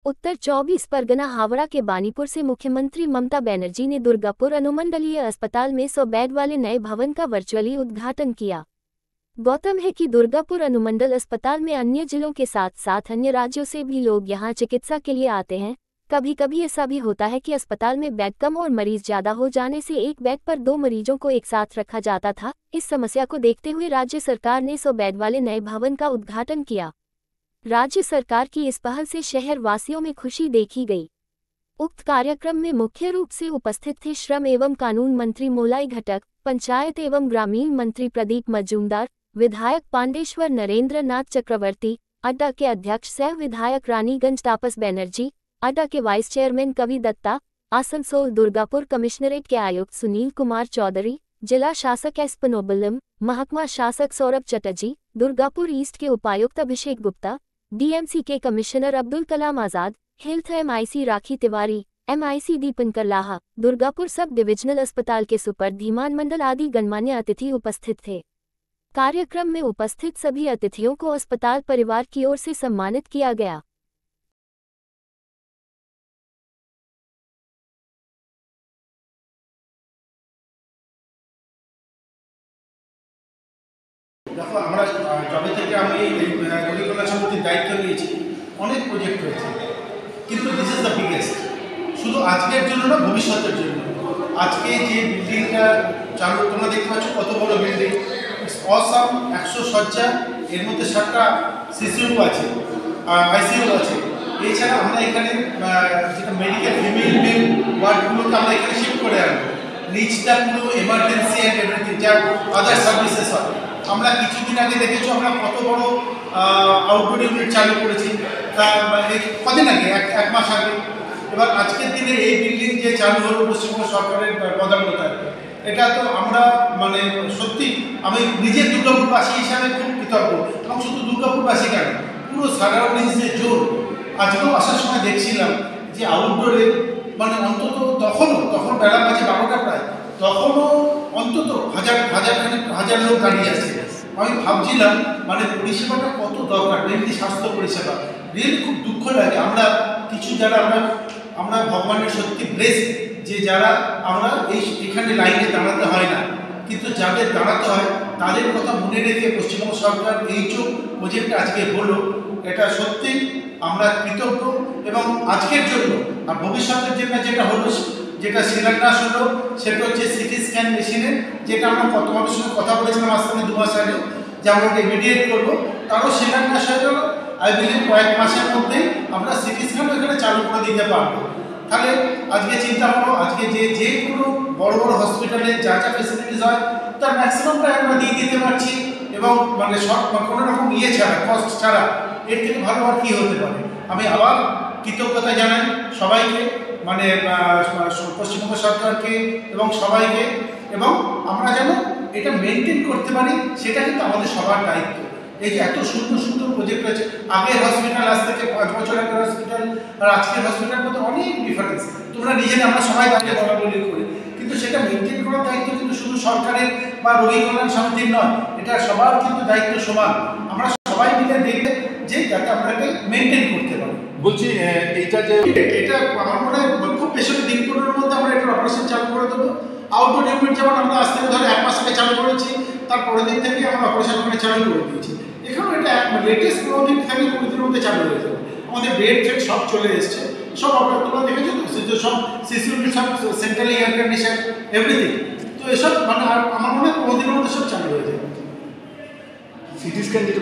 उत्तर 24 परगना हावड़ा के बानीपुर से मुख्यमंत्री ममता बनर्जी ने दुर्गापुर अनुमंडलीय अस्पताल में 100 बेड वाले नए भवन का वर्चुअली उद्घाटन किया। गौतम है कि दुर्गापुर अनुमंडल अस्पताल में अन्य जिलों के साथ साथ अन्य राज्यों से भी लोग यहां चिकित्सा के लिए आते हैं। कभी कभी ऐसा भी होता है कि अस्पताल में बेड कम और मरीज ज्यादा हो जाने से एक बेड पर 2 मरीजों को एक साथ रखा जाता था। इस समस्या को देखते हुए राज्य सरकार ने 100 बेड वाले नए भवन का उद्घाटन किया। राज्य सरकार की इस पहल से शहर वासियों में खुशी देखी गई। उक्त कार्यक्रम में मुख्य रूप से उपस्थित थे श्रम एवं कानून मंत्री मोलाई घटक, पंचायत एवं ग्रामीण मंत्री प्रदीप मजूमदार, विधायक पांडेश्वर नरेंद्र नाथ चक्रवर्ती, अड्डा के अध्यक्ष सह विधायक रानीगंज तापस बनर्जी, अड्डा के वाइस चेयरमैन कवि दत्ता, आसनसोल दुर्गापुर कमिश्नरेट के आयुक्त सुनील कुमार चौधरी, जिला शासक एस पनोबलम, महकमा शासक सौरभ चटर्जी, दुर्गापुर ईस्ट के उपायुक्त अभिषेक गुप्ता, डीएमसी के commissioner Abdul Kalam Azad, health MIC Rakhi Tiwari, MIC Dipankar Laha, Durgapur sub divisional अस्पताल के सुपर धीमान मंडल आदि गणमान्य अतिथि उपस्थित थे। कार्यक्रम में उपस्थित सभी अतिथियों को अस्पताल परिवार की ओर से सम्मानित किया गया। দেখো আমরা যবে থেকে আমি রোগী কল্যাণ সমিতির দায়িত্ব নিয়েছি অনেক প্রজেক্ট হয়েছে, কিন্তু দিস ইজ দ্য বিগেস্ট। শুধু আজকের জন্য না, ভবিষ্যতের জন্য। আজকে যে বিল্ডিংটা চালু তোমরা দেখতে পাচ্ছ কত বড় বিল্ডিং, অসাম 100 শয্যা, এর মধ্যে 7টা সিসিউ আছে, আইসিইউ আছে। এছাড়া আমরা এখানে যেটা মেডিকেল ফিমেল মেল ওয়ার্ডগুলোকে আমরা এখানে শিফট করে আনবো। নিচটা পুরো এমার্জেন্সি অ্যান্ড এভরিথিং যা আদার সার্ভিসেস হয়। আমরা কিছুদিন আগে দেখেছো আমরা কত বড় আউটডোর ইউনিট চালু করেছি, কদিন আগে, এক মাস আগে। এবার আজকের দিনে এই বিল্ডিং যে চালু হলো পশ্চিমবঙ্গ সরকারের পদান্বতায়, এটা তো আমরা মানে সত্যি আমি নিজের দুর্গাপুরবাসী হিসাবে খুব কৃতজ্ঞ। এবং শুধু দুর্গাপুরবাসী কেন, পুরো সারাউন্ডিংস যে জোর। আজকেও আসার সময় দেখছিলাম যে আউটডোরে মানে অন্তত তখন বেলা বাজে 12টা প্রায়, তখনও অন্তত হাজার লোক দাঁড়িয়ে আছে। আমি ভাবছিলাম মানে পরিষেবাটা কত দরকার, মেনলি স্বাস্থ্য পরিষেবা। রিয়েলি খুব দুঃখ লাগে আমরা কিছু যারা আমরা ভগবানের সত্যি ব্লেস যে যারা আমরা এখানে লাইনে দাঁড়াতে হয় না, কিন্তু যাদের দাঁড়াতে হয় তাদের কথা মনে রেখে পশ্চিমবঙ্গ সরকার এই যে প্রজেক্ট আজকে হলো, এটা সত্যি আমরা কৃতজ্ঞ। এবং আজকের জন্য আর ভবিষ্যতের জন্য যেটা হলো, যেটা শিলান্যাস হলো, সেটা হচ্ছে সিটি স্ক্যান মেশিনের, যেটা আমরা তোমাদের সঙ্গে কথা বলেছিলাম আজ থেকে 2 মাস আগে যে আমরা ওটা ইমিডিয়েট করবো। তারও শিলান্যাস হয়ে গেল। আই বিলিভ কয়েক মাসের মধ্যেই আমরা সিটি স্ক্যানও এখানে চালু করে দিতে পারবো। তাহলে আজকে চিন্তা করো, আজকে যে কোনো বড় হসপিটালে যা ফেসিলিটিস হয় তার ম্যাক্সিমামটাই আমরা দিয়ে দিতে পারছি, এবং মানে সব কোনো রকম ছাড়া, কস্ট ছাড়া। এর থেকে ভালো আর কী হতে পারে। আমি আবার কৃতজ্ঞতা জানাই সবাইকে, মানে পশ্চিমবঙ্গ সরকারকে এবং সবাইকে। এবং আমরা যেন এটা মেনটেন করতে পারি, সেটা কিন্তু আমাদের সবার দায়িত্ব। এই যে এত সুন্দর প্রজেক্ট আছে, আগের হসপিটাল আজ থেকে 5 বছর আগের হসপিটাল আর আজকের হসপিটালের মধ্যে অনেক ডিফারেন্স। তোমরা নিজেরা আমরা সবাই দাঁড়িয়ে বলাবলি করি, কিন্তু সেটা মেনটেন করার দায়িত্ব কিন্তু শুধু সরকারের বা রোগী কল্যাণ সমিতির নয়, এটা সবার কিন্তু দায়িত্ব সমান। আমরা সবাই মিলে দেখবে যে যাতে আমরা এটা মেনটেন করতে পারি। বলছি এটা আমার মনে হয় খুব বেশি দিন 15-এর মধ্যে আমরা এটা অপারেশন চালু করে দেবো। আউটডোর ইউনিট যেমন আমরা আজ থেকে ধরে 1 মাস আগে চালু করেছি, তার পরের দিন থেকে আমরা অপারেশন ওখানে চালু করে দিয়েছি। এখানেও এটা লেটেস্ট 15 দিন থেকে 20 দিনের মধ্যে চালু হয়ে যাবে। আমাদের বেড ফেড সব চলে এসছে, সব তোমরা দেখেছো তো, সব সিসিউ সব সেন্ট্রাল এয়ার কন্ডিশন এভরিথিং। তো এসব মানে আমার মনে হয় 15 দিনের মধ্যে সব চালু হয়ে যাবে। সিটি স্ক্যান যেটা